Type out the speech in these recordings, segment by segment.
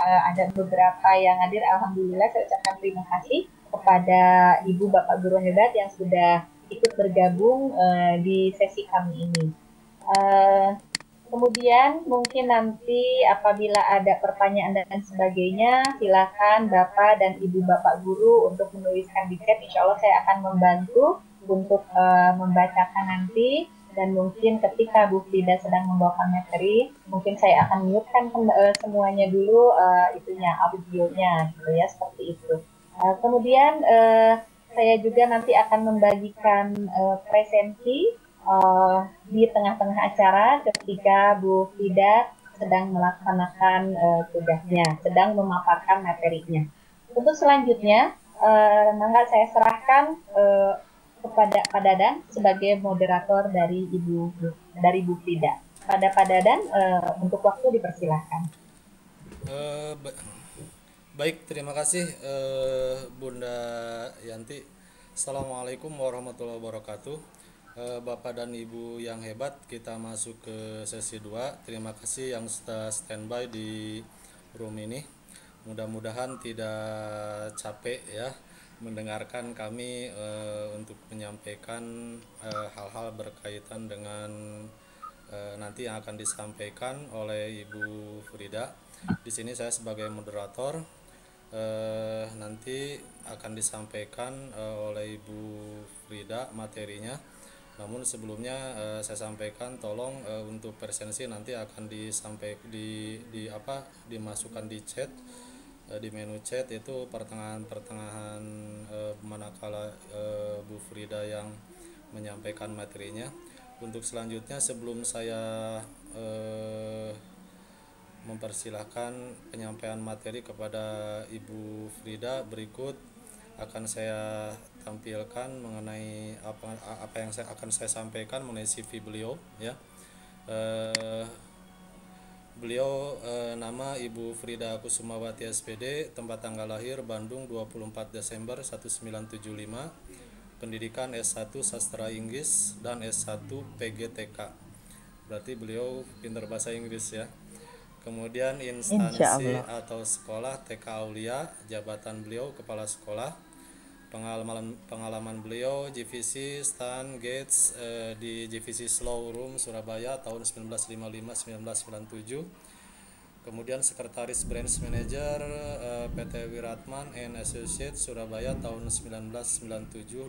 ada beberapa yang hadir. Alhamdulillah saya ucapkan terima kasih kepada Ibu Bapak Guru hebat yang sudah ikut bergabung di sesi kami ini. Kemudian mungkin nanti apabila ada pertanyaan dan sebagainya, silakan Bapak dan Ibu Bapak Guru untuk menuliskan di chat. Insya Allah saya akan membantu untuk membacakan nanti. Dan mungkin ketika Bu Frida sedang membawakan materi, mungkin saya akan mute-kan semuanya dulu itunya audionya, gitu ya, seperti itu. Kemudian saya juga nanti akan membagikan presenti di tengah-tengah acara ketika Bu Frida sedang melaksanakan tugasnya, sedang memaparkan materinya. Untuk selanjutnya, maka saya serahkan kepada Pak Dadan sebagai moderator dari Bu Frida. Pada Pak Dadan, untuk waktu dipersilahkan. Baik, terima kasih Bunda Yanti. Assalamualaikum warahmatullahi wabarakatuh. Bapak dan Ibu yang hebat, kita masuk ke sesi 2. Terima kasih yang sudah standby di room ini. Mudah-mudahan tidak capek ya mendengarkan kami untuk menyampaikan hal-hal berkaitan dengan nanti yang akan disampaikan oleh Ibu Frida. Di sini saya sebagai moderator, nanti akan disampaikan oleh Ibu Frida materinya. Namun sebelumnya saya sampaikan tolong untuk presensi nanti akan dimasukkan di chat, di menu chat itu pertengahan manakala Bu Frida yang menyampaikan materinya. Untuk selanjutnya sebelum saya mempersilahkan penyampaian materi kepada Ibu Frida, berikut akan saya tampilkan mengenai apa yang akan saya sampaikan mengenai CV beliau ya. Beliau nama Ibu Frida Kusumawati SPD, tempat tanggal lahir Bandung 24 Desember 1975, pendidikan S1 Sastra Inggris dan S1 PGTK. Berarti beliau pintar bahasa Inggris ya. Kemudian Insya instansi Allah. atau sekolah TK Aulia, jabatan beliau kepala sekolah. Pengalaman beliau JVC Stan Gates di JVC Slow Room Surabaya tahun 1955-1997. Kemudian sekretaris branch manager PT Wiratman and Associates Surabaya tahun 1997-2001.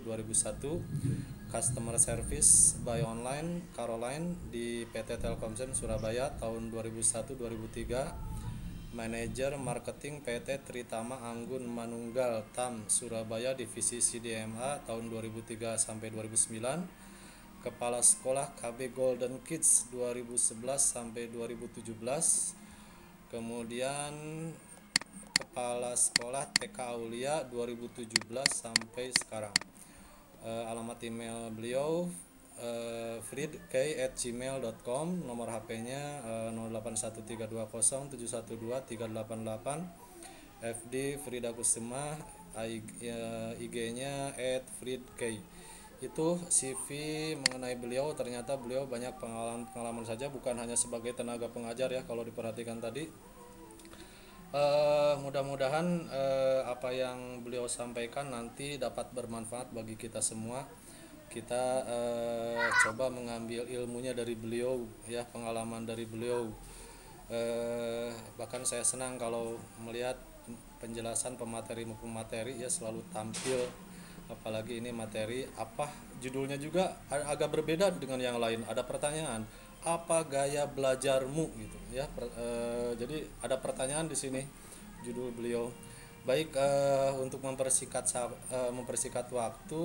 Customer service by online Caroline di PT Telkomsel Surabaya tahun 2001-2003. Manajer Marketing PT Tritama Anggun Manunggal TAM Surabaya Divisi CDMA tahun 2003 sampai 2009. Kepala Sekolah KB Golden Kids 2011 sampai 2017. Kemudian Kepala Sekolah TK Aulia 2017 sampai sekarang. Alamat email beliau fridk@gmail.com, nomor HP-nya 081320712388, FD Frida Kusuma, IG-nya @fridk. Itu CV mengenai beliau. Ternyata beliau banyak pengalaman saja, bukan hanya sebagai tenaga pengajar ya kalau diperhatikan tadi. Mudah-mudahan apa yang beliau sampaikan nanti dapat bermanfaat bagi kita semua. Kita coba mengambil ilmunya dari beliau ya, pengalaman dari beliau. Bahkan saya senang kalau melihat penjelasan pemateri ya selalu tampil, apalagi ini materi apa judulnya juga agak berbeda dengan yang lain. Ada pertanyaan, apa gaya belajarmu gitu ya. Jadi ada pertanyaan di sini judul beliau. Baik, untuk mempersingkat waktu,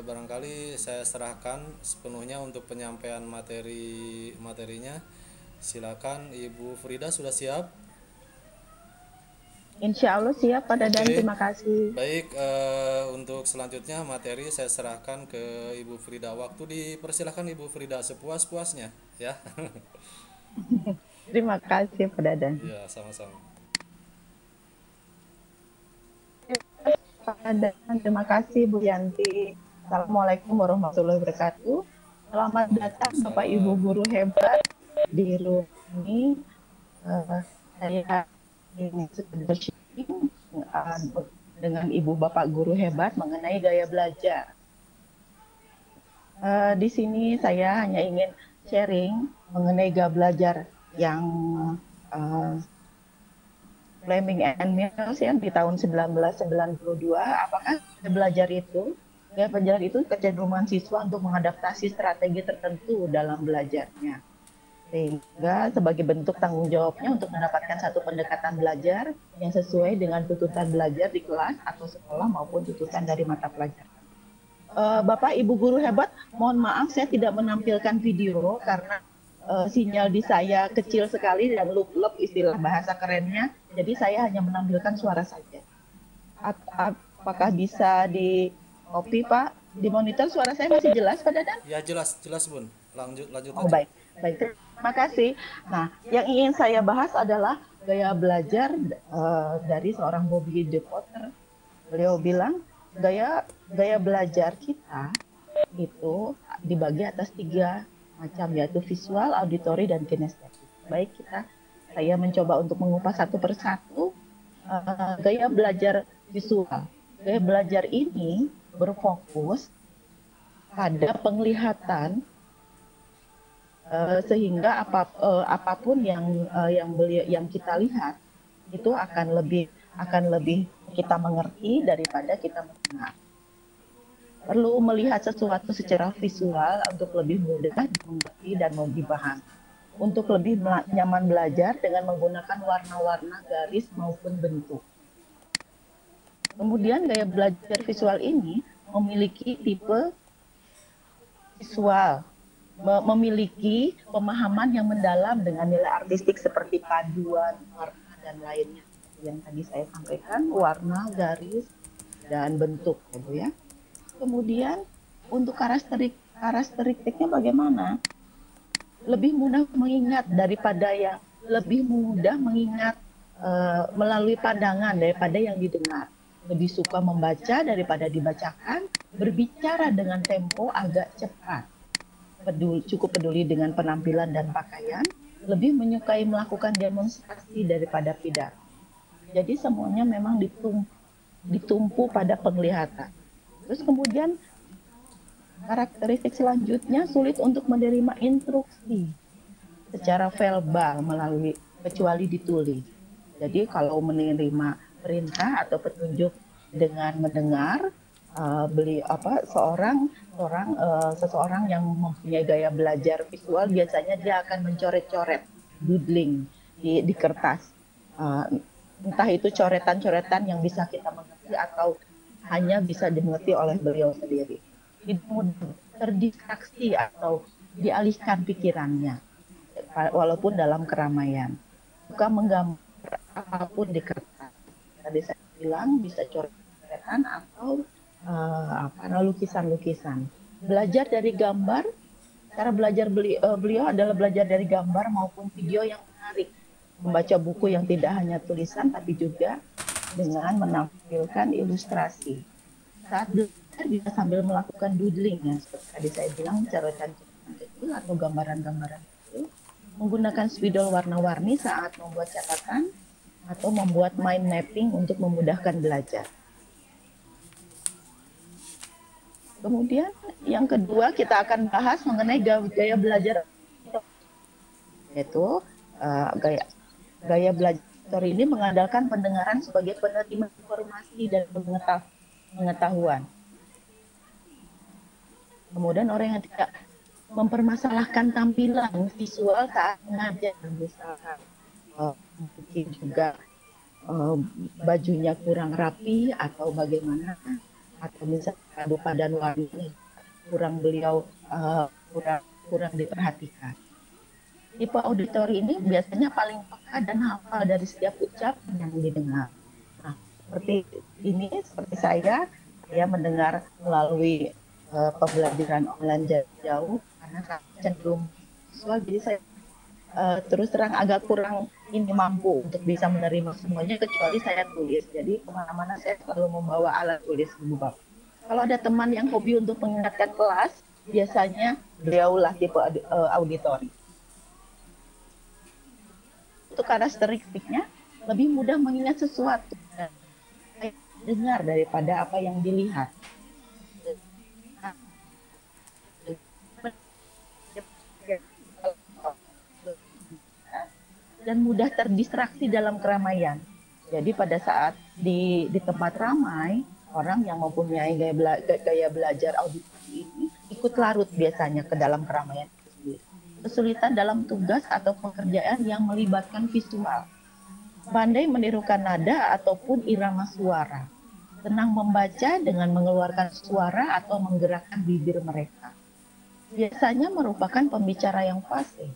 barangkali saya serahkan sepenuhnya untuk penyampaian materinya. Silakan Ibu Frida, sudah siap? Insya Allah siap Pak Dadan. Oke. Terima kasih. Baik, untuk selanjutnya materi saya serahkan ke Ibu Frida. Waktu dipersilahkan Ibu Frida sepuas-puasnya ya. Terima kasih Pak Dadan. Ya, sama-sama. Pak Dadan, terima kasih Bu Yanti. Assalamualaikum warahmatullahi wabarakatuh. Selamat datang Bapak Ibu guru hebat di room ini. Saya ini sekedar sharing uh, dengan ibu bapak guru hebat mengenai gaya belajar. Di sini saya hanya ingin sharing mengenai gaya belajar yang uh, Fleming and Mills ya di tahun 1992. Apakah gaya belajar itu kecenderungan siswa untuk mengadaptasi strategi tertentu dalam belajarnya, sehingga sebagai bentuk tanggung jawabnya untuk mendapatkan satu pendekatan belajar yang sesuai dengan tuntutan belajar di kelas atau sekolah maupun tuntutan dari mata pelajaran. Bapak Ibu guru hebat, mohon maaf saya tidak menampilkan video karena sinyal di saya kecil sekali dan lup-lup istilah bahasa kerennya, jadi saya hanya menampilkan suara saja. Apakah bisa di copy Pak? Di monitor suara saya masih jelas Pak Dadan? Ya jelas Bun. Lanjut Oh aja. baik, terima kasih. Nah, yang ingin saya bahas adalah gaya belajar dari seorang Bobby De Potter. Beliau bilang gaya belajar kita itu dibagi atas 3 macam, yaitu visual, auditori, dan kinestetik. Baik, saya mencoba untuk mengupas satu persatu. Gaya belajar visual. Gaya belajar ini berfokus pada penglihatan, sehingga apapun yang kita lihat itu akan lebih kita mengerti daripada kita mendengar. Perlu melihat sesuatu secara visual untuk lebih mudah dimengerti dan dipahami. Untuk lebih nyaman belajar dengan menggunakan warna-warna, garis maupun bentuk. Kemudian gaya belajar visual ini memiliki tipe visual, memiliki pemahaman yang mendalam dengan nilai artistik seperti paduan, warna, dan lainnya. Yang tadi saya sampaikan, warna, garis, dan bentuk, ya. Kemudian untuk karakteristiknya bagaimana? Lebih mudah mengingat melalui pandangan daripada yang didengar. Lebih suka membaca daripada dibacakan, berbicara dengan tempo agak cepat, cukup peduli dengan penampilan dan pakaian, lebih menyukai melakukan demonstrasi daripada pidato. Jadi semuanya memang ditumpu pada penglihatan. Terus kemudian karakteristik selanjutnya sulit untuk menerima instruksi secara verbal kecuali ditulis. Jadi kalau menerima perintah atau petunjuk dengan mendengar, seseorang yang mempunyai gaya belajar visual biasanya dia akan mencoret-coret, doodling di kertas. Entah itu coretan-coretan yang bisa kita mengerti atau hanya bisa dimengerti oleh beliau sendiri. Tidak mudah terdistraksi atau dialihkan pikirannya, walaupun dalam keramaian. Suka menggambar apapun di kertas. Tadi saya bilang bisa coretan atau lukisan-lukisan. Belajar dari gambar, cara belajar beliau adalah belajar dari gambar maupun video yang menarik. Membaca buku yang tidak hanya tulisan, tapi juga dengan menampilkan ilustrasi. Saat belajar bisa sambil melakukan doodling ya, seperti tadi saya bilang, coretan-coretan kecil atau gambaran-gambaran kecil, menggunakan spidol warna-warni saat membuat catatan atau membuat mind mapping untuk memudahkan belajar. Kemudian yang kedua kita akan bahas mengenai gaya belajar, yaitu gaya belajar ini mengandalkan pendengaran sebagai penerima informasi dan pengetahuan. Kemudian orang yang tidak mempermasalahkan tampilan visual saat mengajar, misalkan mungkin juga bajunya kurang rapi atau bagaimana, atau misalnya padu padan warnanya kurang diperhatikan. Tipe auditori ini biasanya paling peka dan hafal dari setiap ucapan yang didengar. Nah, seperti saya mendengar melalui pembelajaran online jarak jauh karena saya cenderung visual, jadi saya terus terang agak kurang mampu untuk bisa menerima semuanya kecuali saya tulis. Jadi kemana-mana saya selalu membawa alat tulis ibu bapak. Kalau ada teman yang hobi untuk mengingatkan kelas, biasanya beliaulah tipe auditori. Untuk karakteristiknya, lebih mudah mengingat sesuatu dan dengar daripada apa yang dilihat. Dan mudah terdistraksi dalam keramaian. Jadi pada saat di tempat ramai, orang yang mempunyai gaya belajar auditory ini ikut larut biasanya ke dalam keramaian itu sendiri. Kesulitan dalam tugas atau pekerjaan yang melibatkan visual. Pandai menirukan nada ataupun irama suara. Senang membaca dengan mengeluarkan suara atau menggerakkan bibir mereka. Biasanya merupakan pembicara yang fasih.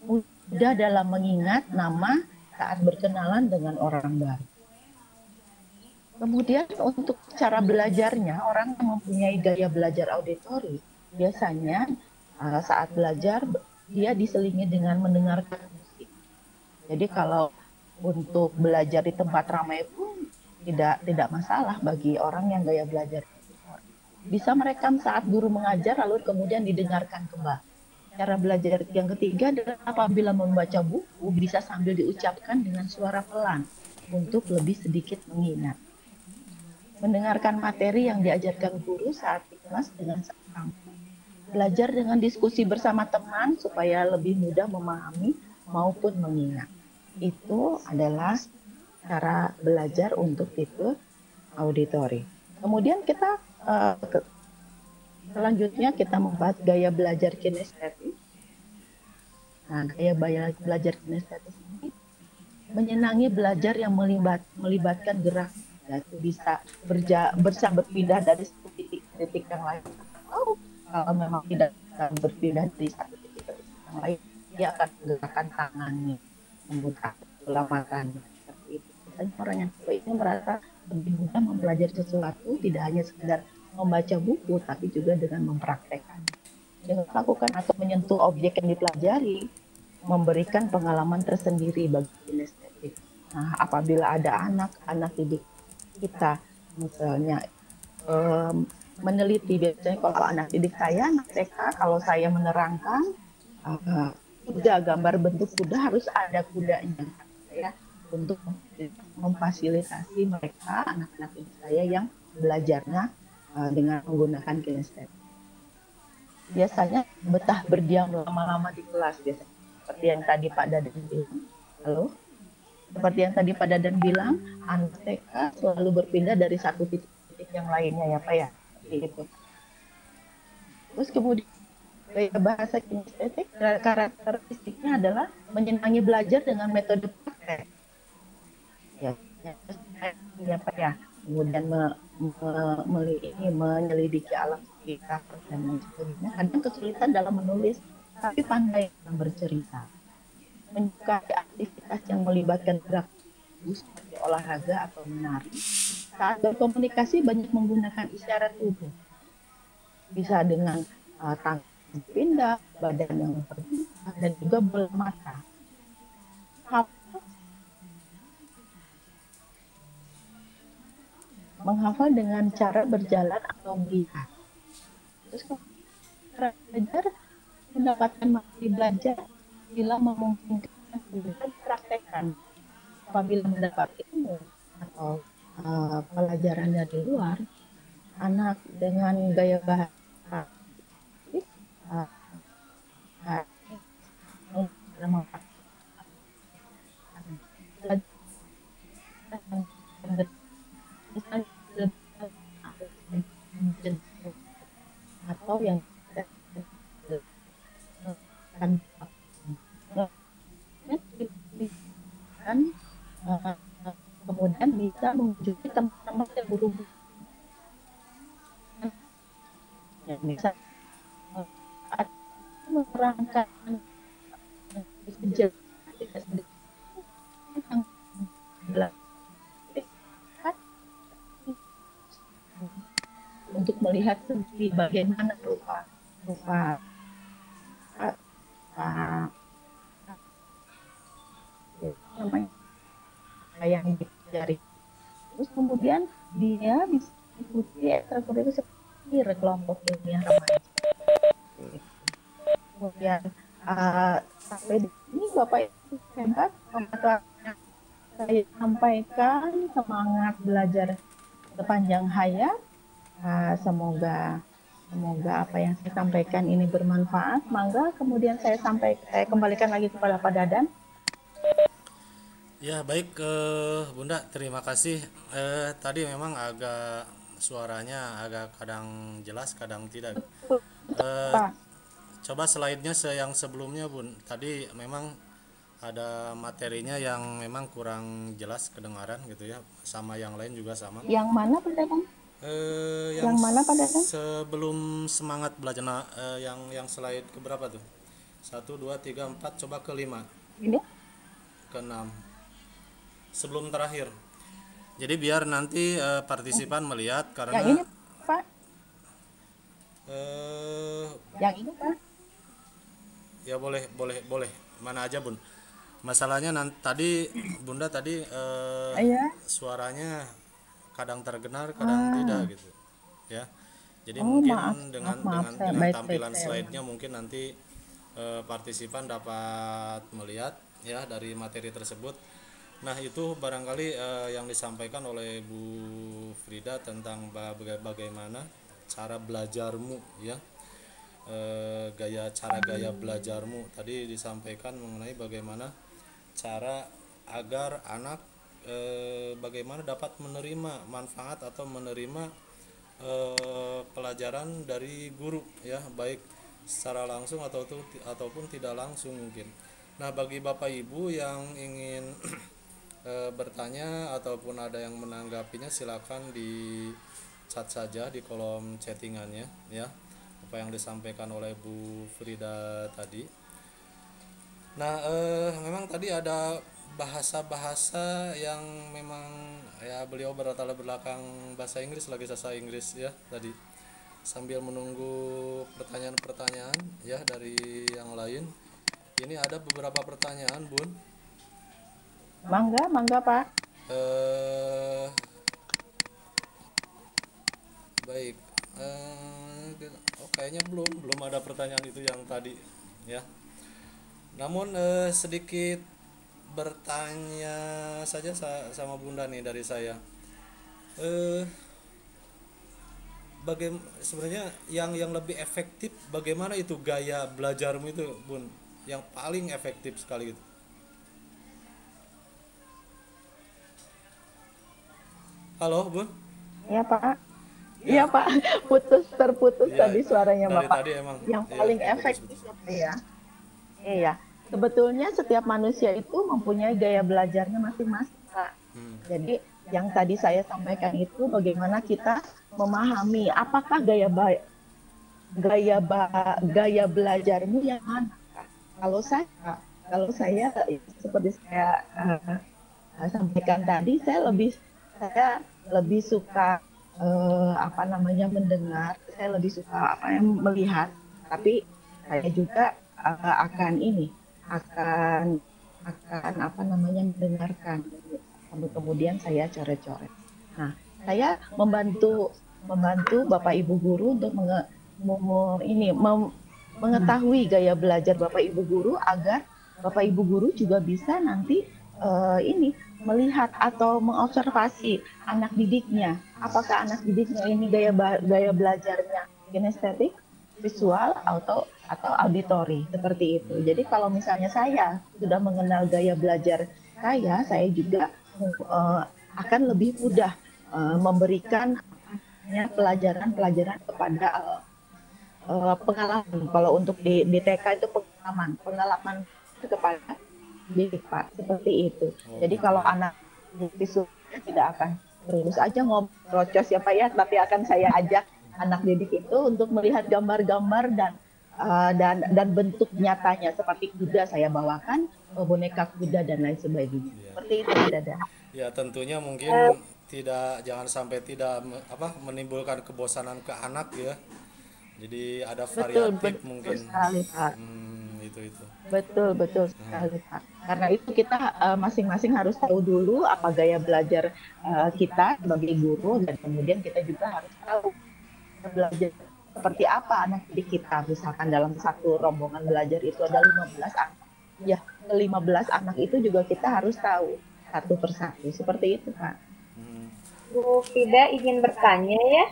Mudah dalam mengingat nama saat berkenalan dengan orang baru. Kemudian untuk cara belajarnya, orang yang mempunyai gaya belajar auditori, biasanya saat belajar dia diselingi dengan mendengarkan musik. Jadi kalau untuk belajar di tempat ramai pun tidak masalah bagi orang yang gaya belajar. Bisa merekam saat guru mengajar lalu kemudian didengarkan kembali. Cara belajar yang ketiga adalah apabila membaca buku bisa sambil diucapkan dengan suara pelan untuk lebih sedikit mengingat. Mendengarkan materi yang diajarkan guru saat di kelas dengan seksama. Belajar dengan diskusi bersama teman supaya lebih mudah memahami maupun mengingat. Itu adalah cara belajar untuk tipe auditori. Kemudian kita selanjutnya kita membahas gaya belajar kinestetis. Nah, gaya belajar kinestetis ini menyenangi belajar yang melibatkan gerak, yaitu bisa berpindah dari satu titik ke titik yang lain. Oh, kalau memang tidak akan berpindah dari satu titik ke titik yang lain, dia akan menggerakkan tangannya, membuka bola matanya. Seperti itu. Dan orang yang seperti ini merasa lebih mudah mempelajari sesuatu, tidak hanya sekedar membaca buku, tapi juga dengan mempraktekkan. Dengan melakukan atau menyentuh objek yang dipelajari, memberikan pengalaman tersendiri bagi kinestetik. Nah, apabila ada anak didik kita, misalnya meneliti, biasanya kalau anak didik saya, anak TK, kalau saya menerangkan kuda, gambar bentuk kuda harus ada kudanya, ya, untuk memfasilitasi mereka, anak-anak didik saya yang belajarnya dengan menggunakan kinestetik. Biasanya betah berdiam lama-lama di kelas, biasanya seperti yang tadi Pak Dadan bilang. Halo? Seperti yang tadi Pak Dadan bilang, anak TK selalu berpindah dari satu titik yang lainnya ya Pak ya. Gitu. Terus kemudian bahasa kinestetik, karakteristiknya adalah menyenangi belajar dengan metode praktek. Ya Pak ya. Kemudian menyelidiki alam sekitar dan lain sebagainya. Kadang kesulitan dalam menulis, tapi pandai dalam bercerita. Menyukai aktivitas yang melibatkan gerak seperti olahraga atau menari. Saat berkomunikasi banyak menggunakan isyarat tubuh. Bisa dengan tangan pindah, badan yang berpindah, dan juga bola mata. Menghafal dengan cara berjalan atau melihat. Terus cara belajar mendapatkan materi belajar bila memungkinkan praktekkan. Apabila mendapat ilmu atau pelajaran dari luar, anak dengan gaya bahasa atau yang kemudian bisa mengunjungi teman-teman yang berhubungan yang bisa menerangkan untuk melihat sendiri bagaimana rupa yang dipelajari. Terus kemudian dia bisa ikuti ekstrakurikuler seperti kelompok ilmiah remaja. Kemudian sampai di sini Bapak Ibu hebat, pengetahuan saya sampaikan semangat belajar sepanjang hayat. Semoga apa yang saya sampaikan ini bermanfaat. Mangga kemudian saya kembalikan lagi kepada Pak Dadan. Ya baik, Bunda, terima kasih. Tadi memang agak suaranya agak kadang jelas, kadang tidak. Eh, Pak, Coba slide-nya yang sebelumnya, Bun. Tadi memang ada materinya yang memang kurang jelas kedengaran gitu ya, sama yang lain juga sama. yang mana Pak Dadan? Yang Yang mana Pak Dadan? sebelum semangat belajar, yang slide keberapa tuh? 1, 2, 3, 4, coba ke 5, Ini? ke 6, sebelum terakhir. Jadi biar nanti partisipan melihat Yang karena ini Pak? eh, Yang ini Pak? ya boleh boleh boleh mana aja, Bun. Masalahnya tadi Bunda tadi Iya. suaranya kadang terdengar kadang tidak gitu ya. Jadi Oh, mungkin maaf, dengan maaf, saya dengan baik-baik tampilan saya slide-nya ulang. mungkin nanti partisipan dapat melihat ya dari materi tersebut. Nah, itu barangkali yang disampaikan oleh Bu Frida tentang bagaimana cara belajarmu ya. Gaya belajarmu tadi disampaikan mengenai bagaimana cara agar anak bagaimana dapat menerima manfaat atau menerima pelajaran dari guru ya, baik secara langsung ataupun tidak langsung mungkin. Nah, bagi Bapak Ibu yang ingin bertanya ataupun ada yang menanggapinya, silakan di chat saja di kolom chattingannya ya, apa yang disampaikan oleh Bu Frida tadi. Nah, memang tadi ada bahasa-bahasa yang memang ya beliau berlatar belakang bahasa Inggris, lagi bahasa Inggris ya tadi. Sambil menunggu pertanyaan-pertanyaan ya dari yang lain. Ini ada beberapa pertanyaan, Bun. Mangga Pak. Eh baik. Kayaknya belum ada pertanyaan itu yang tadi ya. Namun sedikit bertanya saja sama Bunda nih dari saya. Eh, Sebenarnya yang lebih efektif bagaimana itu gaya belajarmu itu, Bun? Yang paling efektif sekali gitu. Halo, Bun? Ya Pak. Iya Ya, Pak. Terputus iya. tadi suaranya Dari Bapak. tadi emang Yang ya paling efektif putus-putus. ya. Iya. Sebetulnya setiap manusia itu mempunyai gaya belajarnya masing-masing, Pak. Hmm. Jadi yang tadi saya sampaikan itu bagaimana kita memahami apakah gaya belajarmu yang mana. Kalau saya seperti saya sampaikan tadi, saya lebih suka mendengar, saya lebih suka melihat, tapi saya juga akan mendengarkan, kemudian saya coret-coret. Nah, saya membantu Bapak Ibu guru untuk mengetahui gaya belajar Bapak Ibu guru agar Bapak Ibu guru juga bisa nanti melihat atau mengobservasi anak didiknya. Apakah anak didiknya ini gaya belajarnya kinestetik, visual, atau auditori, seperti itu. Jadi kalau misalnya saya sudah mengenal gaya belajar saya juga akan lebih mudah memberikan pelajaran-pelajaran kepada pengalaman. Kalau untuk di TK itu pengalaman kepada didik Pak, seperti itu. Jadi gitu kalau ya. anak visual tidak akan terus aja ngobrol ya Pak ya, tapi akan saya ajak anak didik itu untuk melihat gambar-gambar dan bentuk nyatanya, seperti kuda saya bawakan, boneka kuda dan lain sebagainya. Ya. Seperti itu tidak ada. Ya, tentunya mungkin jangan sampai tidak menimbulkan kebosanan ke anak ya. Jadi ada variatif Betul mungkin. sekali Pak. Itu. Betul sekali Pak. Karena itu kita masing-masing harus tahu dulu apa gaya belajar kita sebagai guru, dan kemudian kita juga harus tahu belajar seperti apa anak didik kita. Misalkan dalam satu rombongan belajar itu ada 15 anak. Ya, 15 anak itu juga kita harus tahu satu persatu. Seperti itu, Pak. Bu Fida ingin bertanya ya.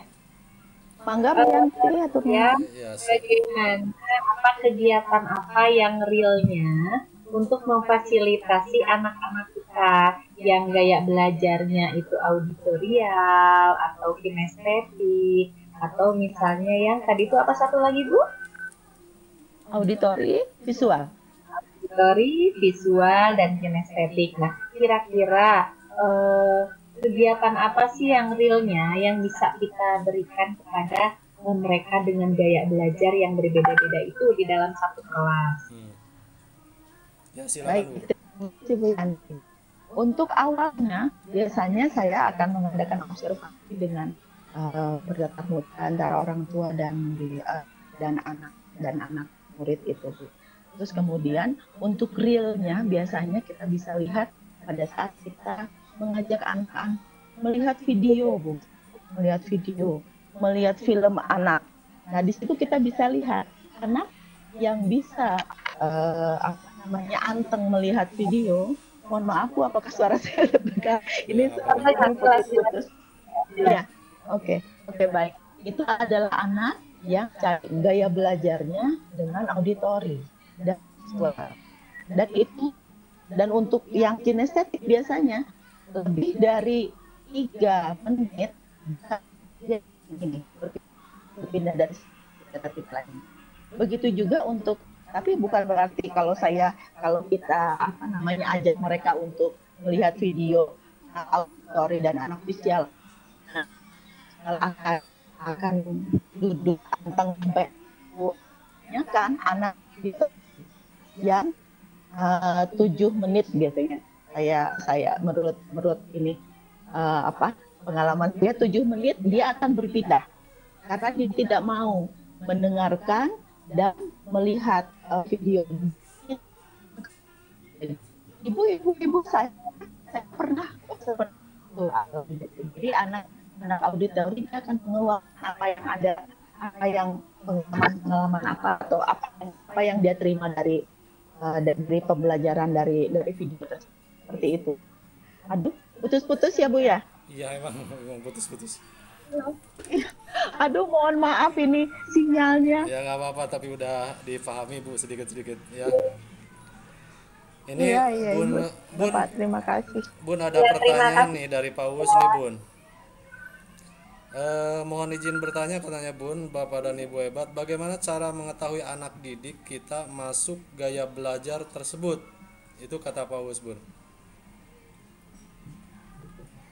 Mangga Bu Yanti atau Ya, Ya, bagaimana apa kegiatan apa yang realnya untuk memfasilitasi anak-anak kita yang gaya belajarnya itu auditorial atau kinestetik atau misalnya yang tadi itu apa satu lagi Bu? auditori visual. Auditori, visual, dan kinestetik. Nah, kira-kira kegiatan apa sih yang realnya yang bisa kita berikan kepada mereka dengan gaya belajar yang berbeda-beda itu di dalam satu kelas? ya silakan Baik, Bu. terima kasih Bu Yanti. Untuk awalnya, biasanya saya akan mengadakan observasi dengan bertatap muka antara orang tua dan anak murid itu, Bu. Terus kemudian untuk realnya biasanya kita bisa lihat pada saat kita mengajak anak-anak melihat video, Bu, melihat film anak. Nah, di situ kita bisa lihat anak yang bisa anteng melihat video. Mohon maaf Bu, apakah suara saya terdengar? Ini putus-putus. Ya, oke, baik. Itu adalah anak yang gaya belajarnya dengan auditori dan visual. Dan untuk yang kinestetik biasanya lebih dari 3 menit ini berpindah dari kinestetik lain. Begitu juga untuk, tapi bukan berarti kalau kita ajak mereka untuk melihat video auditori dan anak visual akan duduk anteng sampai kan anak itu yang 7 menit biasanya saya menurut ini pengalaman dia 7 menit dia akan berpindah karena dia tidak mau mendengarkan dan melihat video. Ibu saya pernah jadi anak auditori dia akan mengeluarkan apa yang pengalaman atau apa yang dia terima dari pembelajaran dari video seperti itu. Aduh, putus-putus ya Bu ya? Iya emang putus-putus. Aduh, mohon maaf ini sinyalnya. Ya nggak apa-apa, tapi udah dipahami Bu sedikit-sedikit ya. Ini Iya, Bun, Bapak, terima kasih. Bun ada pertanyaan nih dari Pak Uus nih Bun. Mohon izin bertanya katanya Bun, Bapak dan Ibu hebat, bagaimana cara mengetahui anak didik kita masuk gaya belajar tersebut? Itu kata Pak Uus Bun.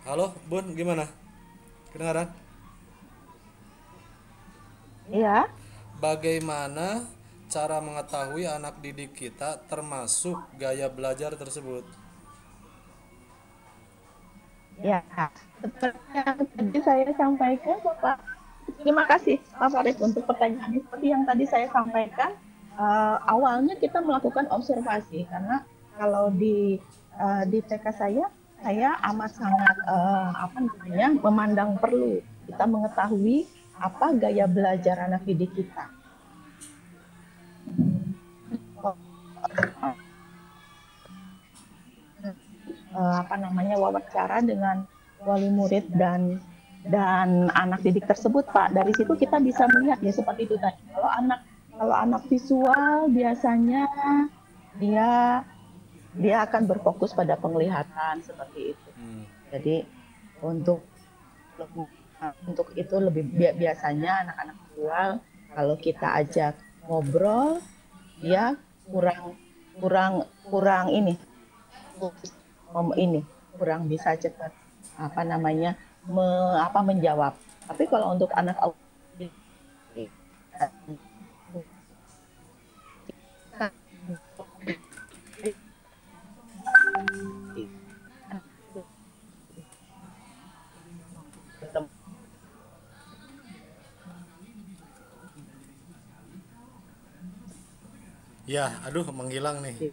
Halo Bun, gimana? Kedengaran? Iya. Bagaimana cara mengetahui anak didik kita termasuk gaya belajar tersebut? Ya, seperti yang tadi saya sampaikan, Bapak. Terima kasih, Pak Farid, untuk pertanyaannya. Seperti yang tadi saya sampaikan, awalnya kita melakukan observasi karena kalau di TK saya amat sangat memandang perlu kita mengetahui apa gaya belajar anak didik kita. Wawancara dengan wali murid dan anak didik tersebut, Pak. Dari situ kita bisa melihat ya seperti itu tadi. Kalau anak visual biasanya dia akan berfokus pada penglihatan seperti itu. Jadi untuk itu lebih biasanya anak-anak visual kalau kita ajak ngobrol dia kurang kurang bisa cepat menjawab. Tapi kalau untuk anak Ya, aduh menghilang nih.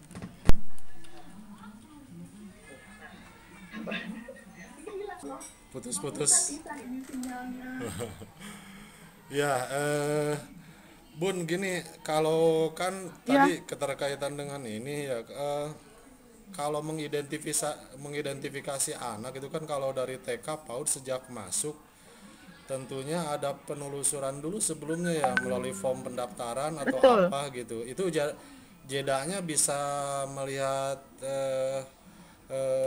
Putus-putus. Ya, Bun, gini, kalau kan tadi keterkaitan dengan ini ya, kalau mengidentifikasi anak itu kan kalau dari TK PAUD sejak masuk tentunya ada penelusuran dulu sebelumnya ya melalui form pendaftaran atau Betul. apa gitu. Itu jedanya bisa melihat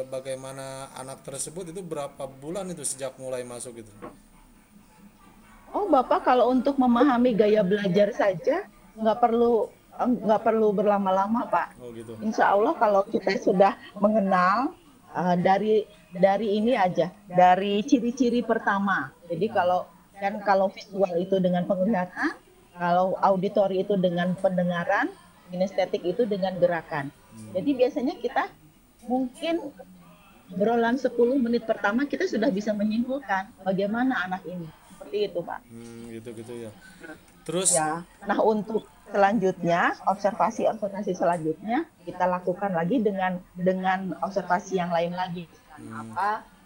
bagaimana anak tersebut itu berapa bulan itu sejak mulai masuk itu. Oh, Bapak kalau untuk memahami gaya belajar saja nggak perlu berlama-lama, Pak. Oh gitu. Insya Allah kalau kita sudah mengenal dari ini aja, dari ciri-ciri pertama. Jadi kalau visual itu dengan penglihatan, kalau auditori itu dengan pendengaran, kinestetik itu dengan gerakan. Jadi biasanya kita mungkin obrolan 10 menit pertama kita sudah bisa menyimpulkan bagaimana anak ini. Seperti itu, Pak. Gitu ya. Terus Ya. Nah, untuk selanjutnya, observasi selanjutnya kita lakukan lagi dengan observasi yang lain lagi.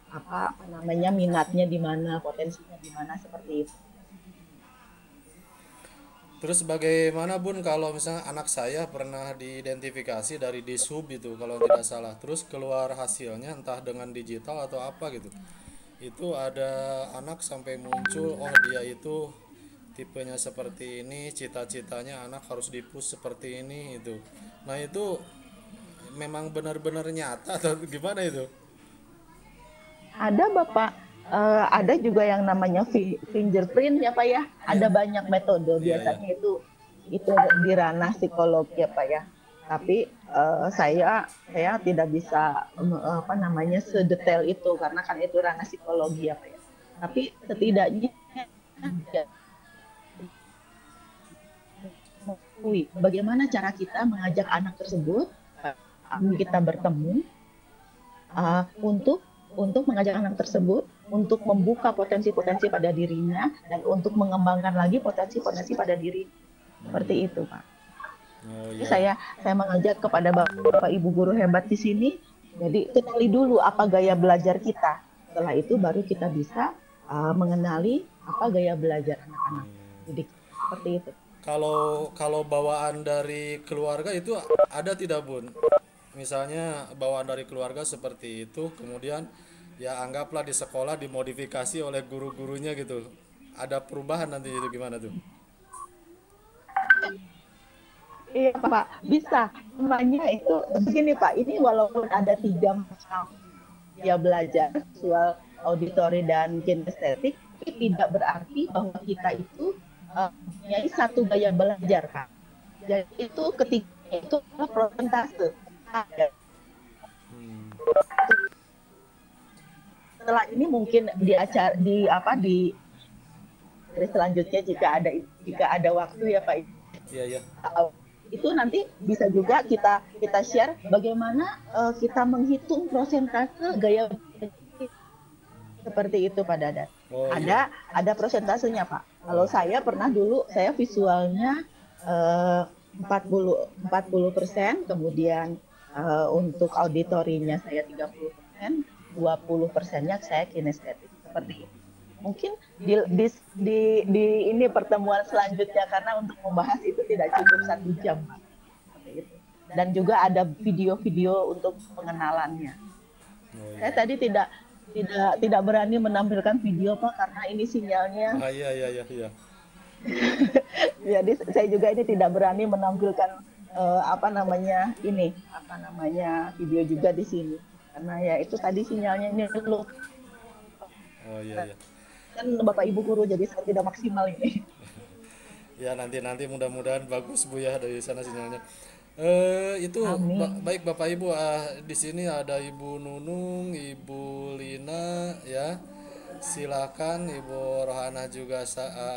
Apa namanya, minatnya di mana, potensinya di mana, seperti itu. Terus bagaimana Bun kalau misalnya anak saya pernah diidentifikasi dari Dishub itu kalau tidak salah, terus keluar hasilnya entah dengan digital atau apa gitu. Itu ada anak sampai muncul, oh dia itu tipenya seperti ini, cita-citanya anak harus dipus seperti ini itu. Nah itu memang benar-benar nyata atau gimana itu? Ada Bapak, ada juga yang namanya fingerprint ya Pak ya. Ada banyak metode, Iya ya. biasanya itu di ranah psikologi ya Pak ya. Tapi saya tidak bisa apa namanya sedetail itu karena kan itu ranah psikologi ya Pak ya. Tapi setidaknya ya, bagaimana cara kita mengajak anak tersebut kita bertemu untuk mengajak anak tersebut untuk membuka potensi-potensi pada dirinya dan untuk mengembangkan lagi potensi-potensi pada diri, seperti itu Pak. Oh Jadi iya. saya mengajak kepada Bapak Ibu guru hebat di sini, jadi kenali dulu apa gaya belajar kita. Setelah itu baru kita bisa mengenali apa gaya belajar anak-anak didik, seperti itu. Kalau kalau bawaan dari keluarga itu ada tidak Bun? Misalnya bawaan dari keluarga seperti itu, kemudian ya anggaplah di sekolah dimodifikasi oleh guru-gurunya gitu. Ada perubahan nanti itu gimana tuh? Iya Pak, bisa. Namanya itu begini Pak, ini walaupun ada 3 macam ya belajar, visual, auditory, dan kinestetik, tapi tidak berarti bahwa kita itu mempunyai satu gaya belajar Kak. Jadi itu ketika itu adalah prosentase. Hmm. Setelah ini mungkin di acara di selanjutnya jika ada waktu ya Pak, Iya ya. itu nanti bisa juga kita share bagaimana kita menghitung prosentase gaya seperti itu Pak Dadan. Oh iya. Ada prosentasenya Pak. Kalau saya pernah dulu saya visualnya 40%, kemudian untuk auditorinya saya 30%, 20%-nya saya kinestetik, seperti itu. Mungkin di ini pertemuan selanjutnya karena untuk membahas itu tidak cukup 1 jam Pak. Seperti itu. Dan juga ada video-video untuk pengenalannya. Oh Saya iya. tadi tidak berani menampilkan video Pak karena ini sinyalnya. Ah iya iya iya iya. Jadi saya juga ini tidak berani menampilkan video juga di sini karena ya itu tadi sinyalnya ini low. Oh iya iya. Kan Bapak Ibu guru jadi saya tidak maksimal ini. Ya nanti mudah-mudahan bagus Bu ya dari sana sinyalnya. Itu Amin. baik Bapak Ibu, di sini ada Ibu Nunung, Ibu Lina ya. Silakan Ibu Rohana juga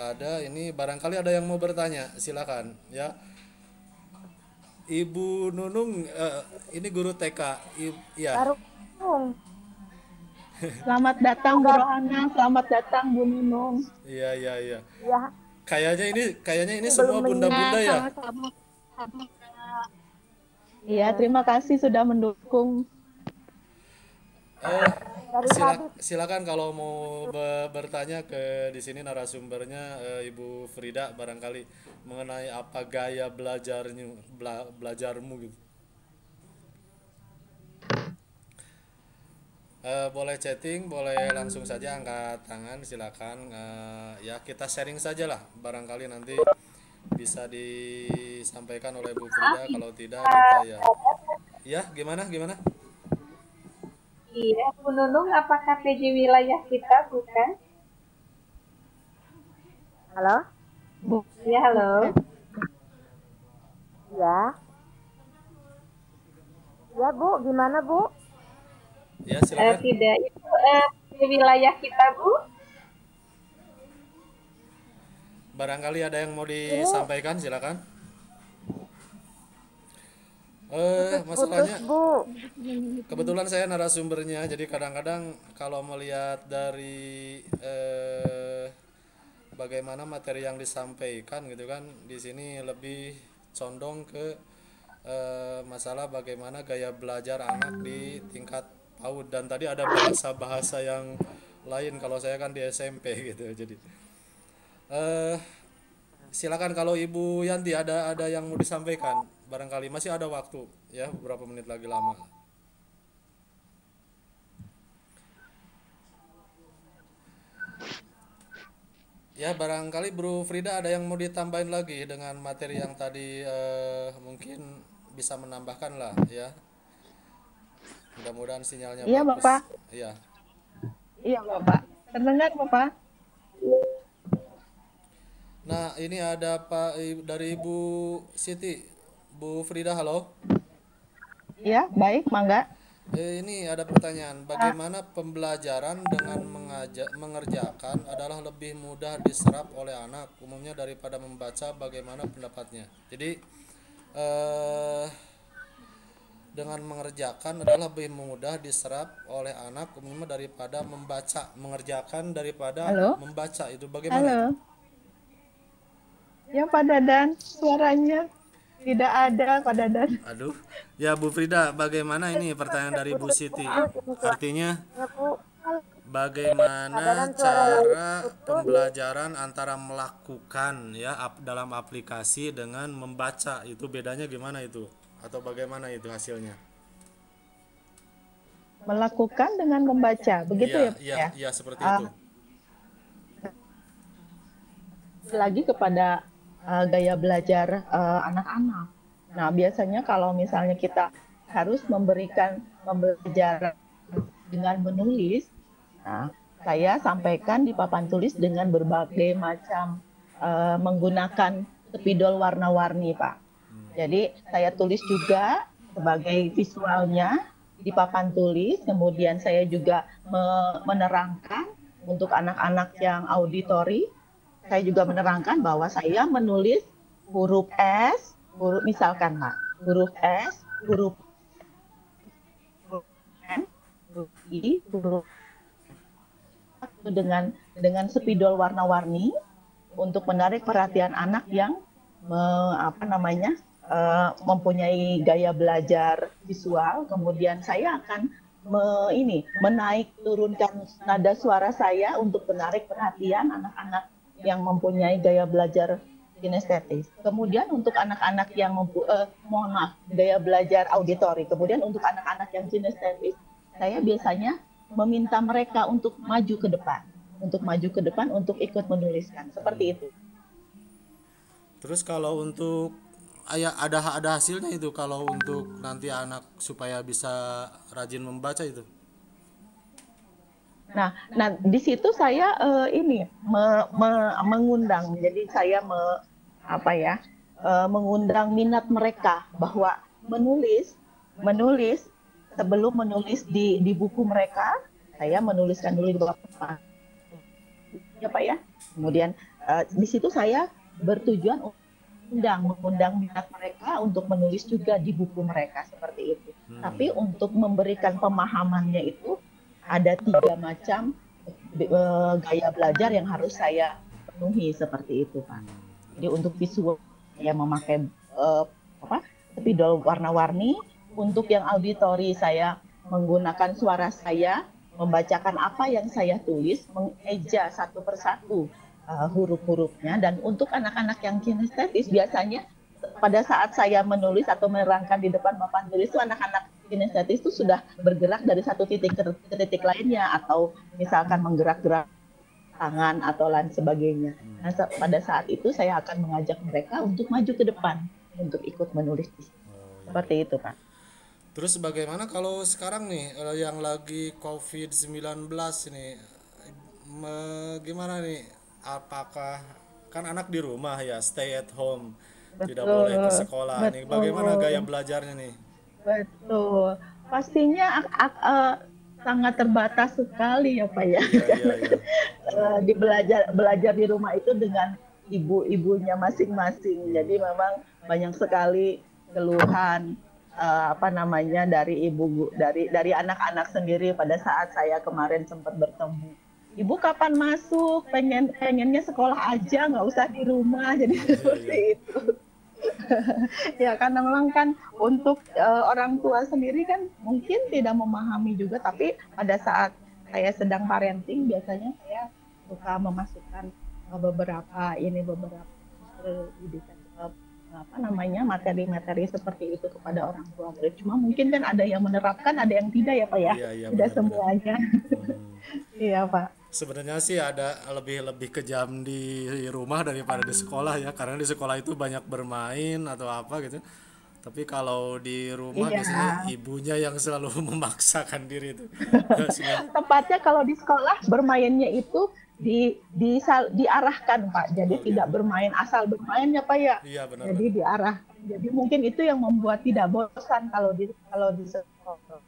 ada. Ini barangkali ada yang mau bertanya, silakan ya. Ibu Nunung, ini guru TK. Ya. Baru Selamat datang Bu Rohana, selamat datang Bu Nunung. Iya iya iya. ya Kayaknya ini ini semua belum bunda-bunda ya. sama-sama. Iya, terima kasih sudah mendukung. Eh, Dari tadi silakan kalau mau bertanya ke di sini narasumbernya, Ibu Frida barangkali mengenai apa gaya belajarmu gitu. Boleh chatting, boleh langsung saja angkat tangan, silakan. Ya kita sharing saja lah, barangkali nanti bisa disampaikan oleh Bu Maaf, Frida. Ibu. Kalau tidak kita ya, ya gimana gimana? Iya, Bu Nunung, apakah PJ wilayah kita bukan? Halo? Bu, Iya, halo. Ya. Ya, Bu. Gimana, Bu? Ya silakan. Tidak, itu PJ wilayah kita, Bu. Barangkali ada yang mau Ini disampaikan, silakan. putus-putus, Masalahnya Bu. kebetulan saya narasumbernya, jadi kadang-kadang kalau melihat dari bagaimana materi yang disampaikan gitu kan, di sini lebih condong ke masalah bagaimana gaya belajar anak di tingkat PAUD, dan tadi ada bahasa-bahasa yang lain kalau saya kan di SMP gitu. Jadi eh silakan kalau Ibu Yanti ada yang mau disampaikan, barangkali masih ada waktu ya, beberapa menit lagi lama. Ya, barangkali Bro Frida ada yang mau ditambahin lagi dengan materi yang tadi, mungkin bisa menambahkan lah ya. Mudah-mudahan sinyalnya iya bagus. Bapak, Ya. iya Bapak. Terdengar Bapak? Nah, ini ada dari Ibu Siti. Bu Frida, halo. Iya, baik, Mangga. Ini ada pertanyaan, bagaimana pembelajaran dengan mengerjakan adalah lebih mudah diserap oleh anak umumnya daripada membaca, bagaimana pendapatnya? Jadi, eh, dengan mengerjakan adalah lebih mudah diserap oleh anak umumnya daripada membaca, mengerjakan daripada Halo, membaca, itu bagaimana itu? halo. Ya Pak Dadan, suaranya tidak ada Pak Dadan. Aduh, ya Bu Frida, bagaimana ini pertanyaan dari Bu Siti? Putus-putus ini Artinya, suaranya, Bu. bagaimana Kadang suaranya cara putus-putus. pembelajaran antara melakukan ya dalam aplikasi dengan membaca, itu bedanya gimana itu? Atau bagaimana itu hasilnya? Melakukan dengan membaca, begitu Iya, ya Pak iya, ya? iya seperti itu. Ah, lagi kepada gaya belajar anak-anak. Nah, biasanya kalau misalnya kita harus memberikan pembelajaran dengan menulis, nah, saya sampaikan di papan tulis dengan berbagai macam menggunakan spidol warna-warni, Pak. Jadi saya tulis juga sebagai visualnya di papan tulis, kemudian saya juga menerangkan untuk anak-anak yang auditori, saya juga menerangkan bahwa saya menulis huruf S, huruf misalkan Pak, huruf S, huruf N, huruf I, huruf dengan spidol warna-warni untuk menarik perhatian anak yang mempunyai gaya belajar visual. Kemudian saya akan menaik turunkan nada suara saya untuk menarik perhatian anak-anak yang mempunyai gaya belajar kinestetis. Kemudian untuk anak-anak yang gaya belajar auditori. Kemudian untuk anak-anak yang kinestetis, saya biasanya meminta mereka untuk maju ke depan, untuk ikut menuliskan, seperti itu. Terus kalau untuk ada hasilnya itu, kalau untuk nanti anak supaya bisa rajin membaca itu. Nah, di situ saya mengundang, jadi saya mengundang minat mereka bahwa menulis sebelum menulis di buku mereka, saya menuliskan dulu di bawah ya Pak ya. Kemudian di situ saya bertujuan mengundang minat mereka untuk menulis juga di buku mereka seperti itu. Tapi untuk memberikan pemahamannya itu ada 3 macam gaya belajar yang harus saya penuhi seperti itu Pak. Jadi untuk visual saya memakai spidol warna-warni, untuk yang auditori saya menggunakan suara saya membacakan apa yang saya tulis, mengeja satu persatu huruf-hurufnya, dan untuk anak-anak yang kinestetis biasanya pada saat saya menulis atau menerangkan di depan papan tulis itu anak-anak kinestetis itu sudah bergerak dari satu titik ke titik lainnya atau misalkan menggerak-gerak tangan atau lain sebagainya. Nah, pada saat itu saya akan mengajak mereka untuk maju ke depan untuk ikut menulis. Seperti itu, Pak. Terus bagaimana kalau sekarang nih yang lagi COVID-19 ini gimana nih? Apakah kan anak di rumah ya, stay at home, tidak boleh ke Betul, sekolah nih. Bagaimana gaya betul, belajarnya nih? betul. Pastinya sangat terbatas sekali ya Pak ya. Iya, iya, iya. Di belajar di rumah itu dengan ibu-ibunya masing-masing. Jadi memang banyak sekali keluhan dari anak-anak sendiri pada saat saya kemarin sempat bertemu. Ibu kapan masuk? Pengennya sekolah aja, nggak usah di rumah. Jadi seperti itu. Ya karena memang kan untuk orang tua sendiri kan mungkin tidak memahami juga, tapi pada saat saya sedang parenting biasanya saya suka memasukkan beberapa pendidikan materi-materi seperti itu kepada orang tua. Cuma mungkin kan ada yang menerapkan, ada yang tidak ya Pak ya. Iya, iya, Tidak benar, semuanya. Iya Pak. Sebenarnya sih ada lebih kejam di rumah daripada di sekolah ya, karena di sekolah itu banyak bermain atau apa gitu. Tapi kalau di rumah Iya. biasanya ibunya yang selalu memaksakan diri itu. Tepatnya kalau di sekolah bermainnya itu diarahkan Pak. Jadi tidak bermain asal bermain ya Pak ya. Iya, benar. Jadi diarah. Jadi mungkin itu yang membuat tidak bosan kalau di sekolah.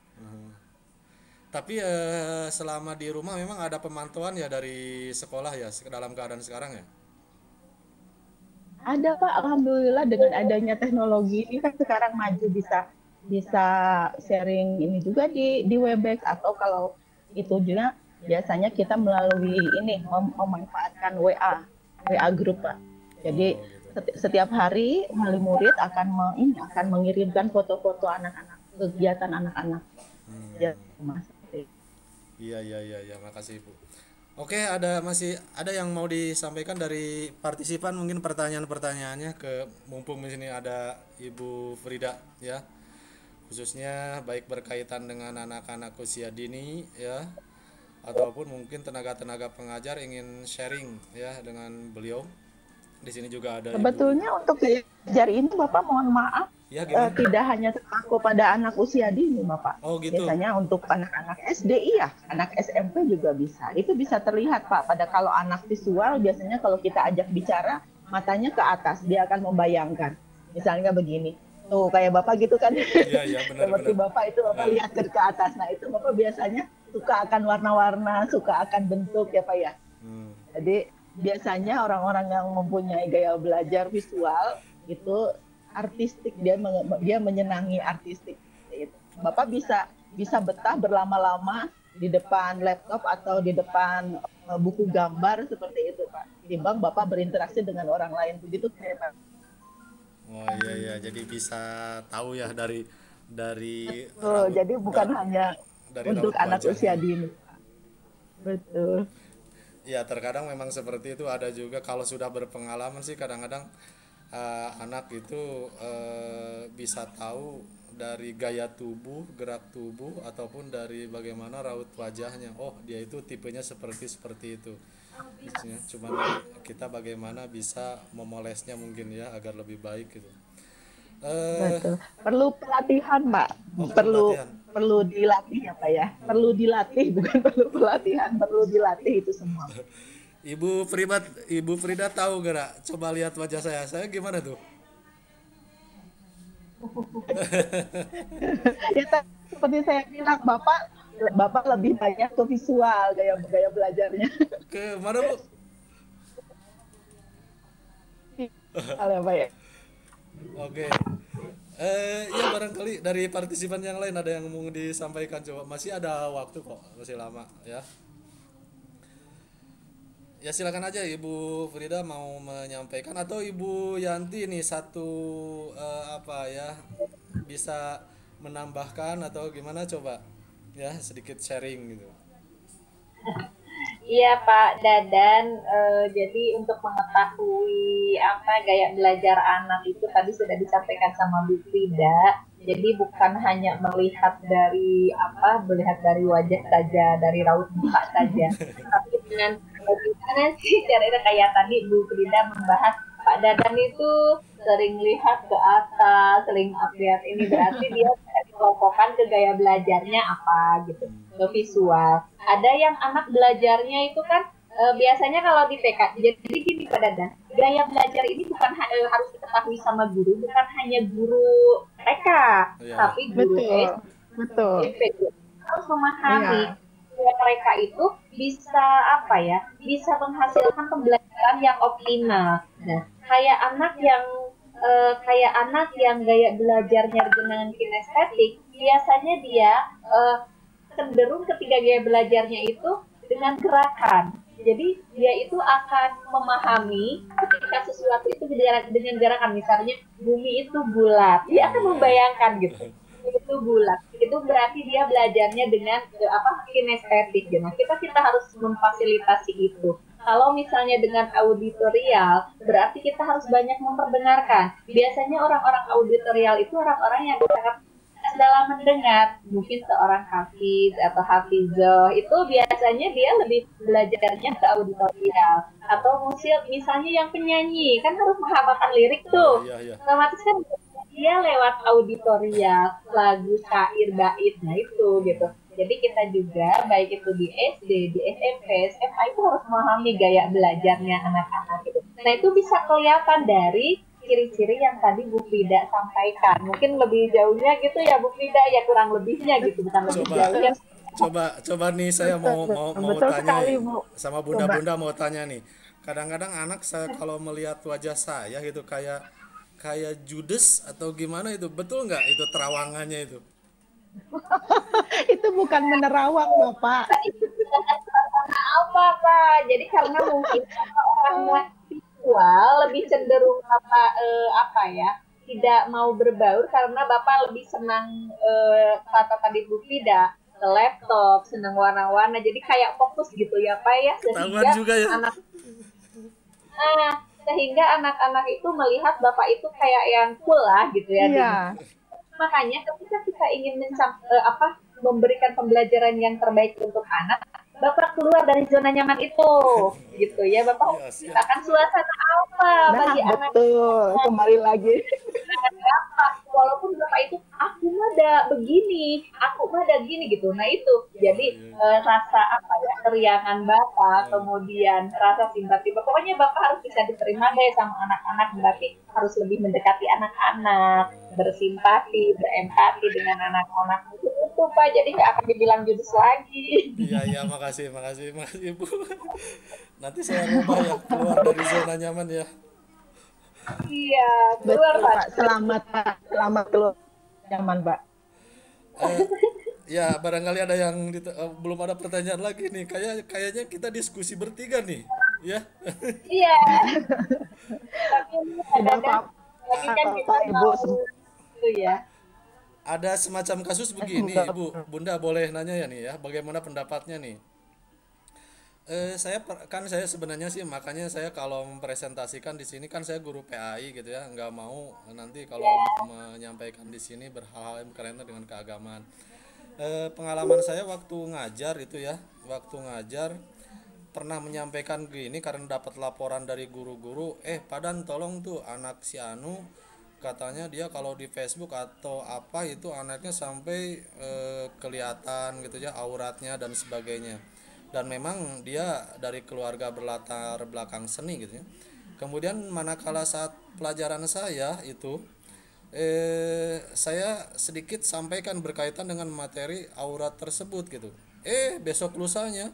Tapi selama di rumah memang ada pemantauan ya dari sekolah ya dalam keadaan sekarang ya. Ada Pak, alhamdulillah dengan adanya teknologi ini kan sekarang maju bisa sharing ini juga di Webex, atau kalau itu juga biasanya kita melalui ini memanfaatkan WA grup Pak. Jadi setiap hari wali murid akan mengirimkan foto-foto anak-anak, kegiatan anak-anak. Ya, Mas. Iya, makasih Ibu. Oke, masih ada yang mau disampaikan dari partisipan, mungkin pertanyaan-pertanyaannya mumpung di sini ada Ibu Frida ya. Khususnya baik berkaitan dengan anak-anak usia dini ya, ataupun mungkin tenaga-tenaga pengajar ingin sharing ya dengan beliau. Di sini juga ada sebetulnya Ibu. Untuk belajar ini Bapak mohon maaf ya, tidak hanya terpaku pada anak usia dini Bapak. Oh gitu. Biasanya untuk anak-anak SD iya, anak SMP juga bisa. Itu bisa terlihat Pak pada kalau anak visual biasanya kalau kita ajak bicara matanya ke atas, dia akan membayangkan. Misalnya begini. Tuh kayak Bapak gitu kan. Iya, benar. Seperti Bapak itu Bapak lihat ke atas. Nah, itu Bapak biasanya suka akan warna-warna, suka akan bentuk ya Pak ya. Jadi biasanya orang-orang yang mempunyai gaya belajar visual itu artistik, dia menyenangi artistik. Bapak bisa betah berlama-lama di depan laptop atau di depan buku gambar seperti itu Pak. Timbang Bapak berinteraksi dengan orang lain begitu Pak. Oh iya, jadi bisa tahu ya dari betul, jadi bukan hanya untuk anak usia dini. Betul. Ya, terkadang memang seperti itu. Ada juga kalau sudah berpengalaman sih kadang-kadang anak itu bisa tahu dari gaya tubuh, gerak tubuh, ataupun dari bagaimana raut wajahnya. Oh, dia itu tipenya seperti itu. Cuman kita bagaimana bisa memolesnya mungkin ya agar lebih baik gitu. Betul. Perlu pelatihan Pak. Perlu dilatih ya Pak ya. Perlu dilatih, bukan perlu pelatihan, perlu dilatih itu semua. Ibu Frida tahu gak? Coba lihat wajah saya gimana tuh? Ya, seperti saya bilang, Bapak lebih banyak ke visual gaya belajarnya. Ke mana Bu? Halo Pak ya. Oke. Ya barangkali dari partisipan yang lain ada yang mau disampaikan, coba. Masih ada waktu kok, masih lama ya. Ya silakan aja Ibu Frida mau menyampaikan, atau Ibu Yanti nih bisa menambahkan atau gimana, coba ya sedikit sharing gitu. Iya Pak Dadan, jadi untuk mengetahui apa gaya belajar anak itu tadi sudah disampaikan sama Bu Frida. Jadi bukan hanya melihat dari wajah saja, dari raut muka saja, tapi dengan bagaimana sih caranya kayak tadi Bu Frida membahas Pak Dadan itu sering lihat ke atas, sering update ini berarti dia dikelompokkan ke gaya belajarnya apa gitu, ke visual. Ada yang anak belajarnya itu kan biasanya kalau di TK, jadi gini Pak Dadan, gaya belajar ini bukan harus diketahui sama guru, bukan hanya guru TK, Ya, tapi guru Betul, betul. SMP harus memahami Iya, mereka itu bisa apa ya, bisa menghasilkan pembelajaran yang optimal. Nah, kayak anak yang gaya belajarnya dengan kinestetik, biasanya dia eh, cenderung ketika gaya belajarnya itu dengan gerakan. Jadi dia itu akan memahami ketika sesuatu itu dengan gerakan. Misalnya bumi itu bulat, dia akan membayangkan gitu. Itu bulat. Itu berarti dia belajarnya dengan kinestetik. Nah, kita harus memfasilitasi itu. Kalau misalnya dengan auditorial, berarti kita harus banyak memperdengarkan. Biasanya orang-orang auditorial itu orang-orang yang sangat dalam mendengar. Mungkin seorang hafiz atau hafizoh itu biasanya dia lebih belajarnya ke auditorial. Atau misalnya yang penyanyi, kan harus menghafalkan lirik iya, tuh. iya, iya. Otomatis kan dia lewat auditorial, lagu, syair, bait, nah itu gitu. Jadi kita juga baik itu di SD, di SMP, SMA itu harus memahami gaya belajarnya anak-anak gitu. Nah itu bisa kelihatan dari ciri-ciri yang tadi Bu Frida sampaikan. Mungkin lebih jauhnya gitu ya Bu Frida, ya kurang lebihnya gitu, bukan lebih Coba jauh betul, ya. coba nih saya betul, mau betul tanya sekali, Bu. sama Coba. bunda-bunda, mau tanya nih. Kadang-kadang anak saya kalau melihat wajah saya gitu kayak kayak judes atau gimana, itu betul nggak itu terawangannya itu? Itu bukan menerawang, Bapak. Apa Pak? Jadi karena mungkin orang visual lebih cenderung apa ya, tidak mau berbaur karena Bapak lebih senang kata tadi Bu Frida ke laptop, senang warna-warna, jadi kayak fokus gitu ya Pak ya, Ketahuan juga ya. anak sehingga anak-anak itu melihat Bapak itu kayak yang cool lah gitu ya. Iya, Makanya ketika kita ingin memberikan pembelajaran yang terbaik untuk anak, Bapak keluar dari zona nyaman itu, gitu ya. Bapak Iya, siap. menciptakan suasana apa nah bagi anak betul. Kembali lagi. berapa, walaupun Bapak itu aku mah ada begini, aku mah ada gini gitu. Nah itu jadi rasa apa ya, keriangan Bapak, kemudian rasa simpati Bapak. Pokoknya Bapak harus bisa diterima deh sama anak-anak, berarti harus lebih mendekati anak-anak, bersimpati, berempati dengan anak-anak itu Pak. Jadi nggak akan dibilang judes lagi. Iya, iya, makasih Bu. Nanti saya rubah ya, keluar dari zona nyaman ya. Iya, keluar Betul, Pak. Pak. Selamat, Pak. Selamat keluar zaman, Pak. Eh, ya barangkali ada yang belum ada pertanyaan lagi nih. Kayaknya kita diskusi bertiga nih, ya. Iya, tapi ini Sudah, kadang-kadang Pak. lagi kan kita Bapak, Ibu. mau itu ya. Ada semacam kasus begini, Ibu, Bunda boleh nanya ya nih ya, bagaimana pendapatnya nih? Saya sebenarnya sih, makanya saya kalau mempresentasikan di sini kan saya guru PAI gitu ya, nggak mau nanti kalau menyampaikan di sini berhal-hal yang berkaitan dengan keagamaan. Pengalaman saya waktu ngajar itu ya, waktu ngajar pernah menyampaikan gini karena dapat laporan dari guru-guru, Padan tolong tuh anak si Anu, katanya dia kalau di Facebook atau apa itu anaknya sampai kelihatan gitu ya auratnya dan sebagainya, dan memang dia dari keluarga berlatar belakang seni gitu ya. Kemudian manakala saat pelajaran saya itu saya sedikit sampaikan berkaitan dengan materi aurat tersebut gitu, besok lusanya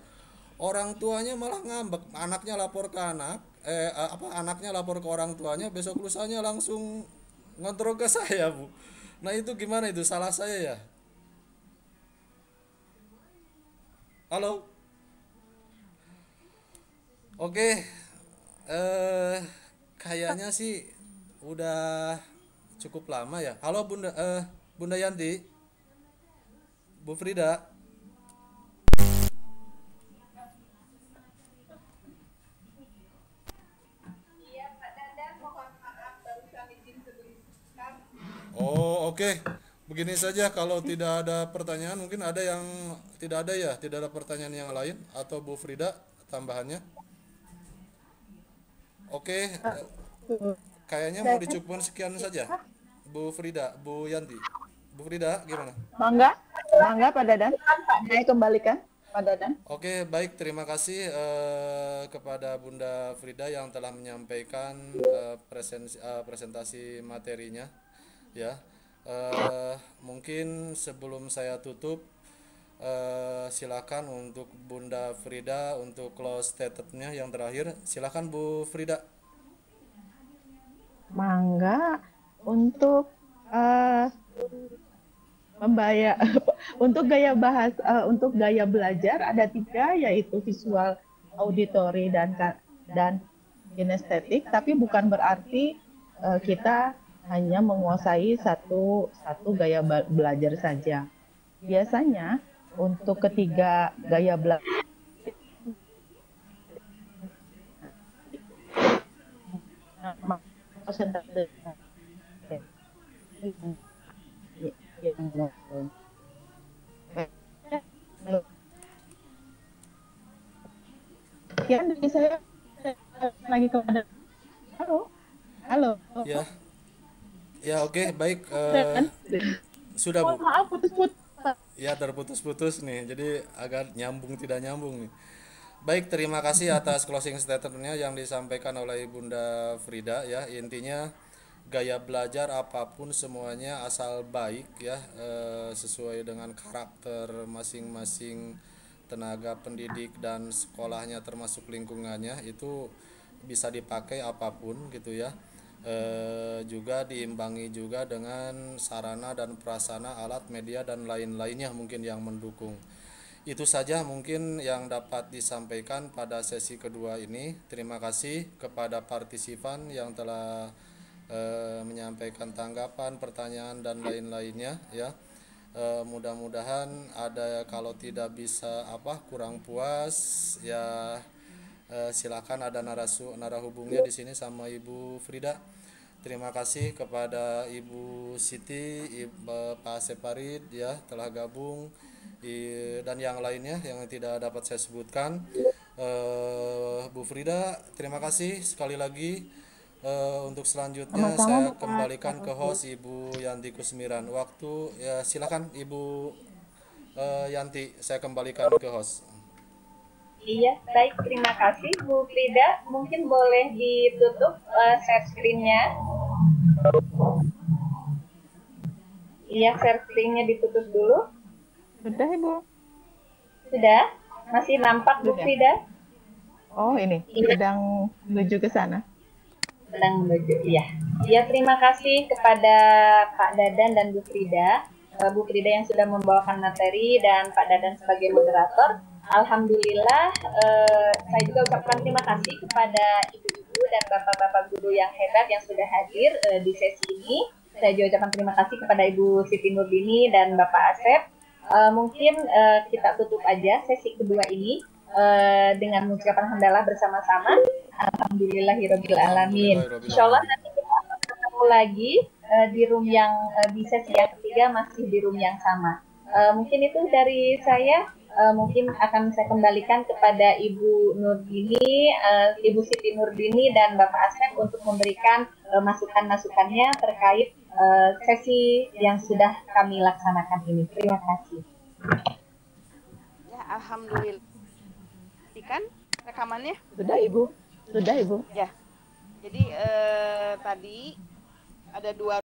orang tuanya malah ngambek, anaknya lapor ke orang tuanya, besok lusanya langsung ngontrol ke saya Bu. Nah itu gimana, itu salah saya ya? Halo. Oke, kayaknya sih udah cukup lama ya. Halo Bunda Yanti, Bu Frida. Oke, begini saja kalau tidak ada pertanyaan, mungkin ada yang tidak ada ya, tidak ada pertanyaan yang lain atau Bu Frida tambahannya. Oke, kayaknya mau dicukupkan sekian saja. Bu Frida, Bu Yanti. Bu Frida gimana? Mangga, mangga Pak Dadan. Saya kembalikan Pak Dadan. Oke, baik. Terima kasih kepada Bunda Frida yang telah menyampaikan presentasi materinya. Ya, mungkin sebelum saya tutup, silakan untuk Bunda Frida untuk close statement-nya yang terakhir. Silakan Bu Frida. Mangga untuk membayar untuk gaya untuk gaya belajar ada 3, yaitu visual, auditory, dan kinestetik. Tapi bukan berarti kita hanya menguasai satu gaya belajar saja. Biasanya untuk ketiga gaya belajar sekian dari saya lagi kepada halo Ya, ya oke, baik. Sudah Bu. maaf putus-putus. Ya terputus-putus nih, jadi agak nyambung tidak nyambung nih. Baik, terima kasih atas closing statement-nya yang disampaikan oleh Bunda Frida ya. Intinya gaya belajar apapun semuanya asal baik ya, sesuai dengan karakter masing-masing tenaga pendidik dan sekolahnya termasuk lingkungannya, itu bisa dipakai apapun gitu ya. Juga diimbangi juga dengan sarana dan prasarana, alat, media dan lain-lainnya mungkin yang mendukung. Itu saja mungkin yang dapat disampaikan pada sesi kedua ini. Terima kasih kepada partisipan yang telah menyampaikan tanggapan, pertanyaan dan lain-lainnya ya. Mudah-mudahan ada, kalau tidak bisa kurang puas ya, silakan ada narahubungnya di sini sama Ibu Frida. Terima kasih kepada Ibu Siti, Pak Separid ya telah gabung, dan yang lainnya yang tidak dapat saya sebutkan. Bu Frida, terima kasih sekali lagi. Untuk selanjutnya saya kembalikan ke host Ibu Yanti Kusmiran. Waktu ya, silakan Ibu Yanti, saya kembalikan ke host. Iya, baik, terima kasih Bu Frida. Mungkin boleh ditutup share screen-nya. Iya, share screen-nya ditutup dulu. Sudah Ibu? Sudah? Masih nampak Bu Frida? Oh ini, sedang menuju ke sana. Sedang menuju, iya. Ya, terima kasih kepada Pak Dadan dan Bu Frida. Bu Frida yang sudah membawakan materi dan Pak Dadan sebagai moderator. Alhamdulillah, saya juga ucapkan terima kasih kepada ibu-ibu dan bapak-bapak guru yang hebat yang sudah hadir di sesi ini. Saya juga ucapkan terima kasih kepada Ibu Siti Nurdini dan Bapak Asep. Mungkin kita tutup aja sesi kedua ini dengan mengucapkan hamdalah bersama-sama. Alhamdulillahirabbil alamin. Insyaallah nanti kita akan ketemu lagi di room yang di sesi yang ketiga, masih di room yang sama. Mungkin itu dari saya. Mungkin akan saya kembalikan kepada Ibu Nurdini, Ibu Siti Nurdini dan Bapak Asep untuk memberikan masukan-masukannya terkait sesi yang sudah kami laksanakan ini. Terima kasih. Ya, alhamdulillah. Kan rekamannya? Sudah Ibu. Sudah Ibu. Ya. Jadi tadi ada 2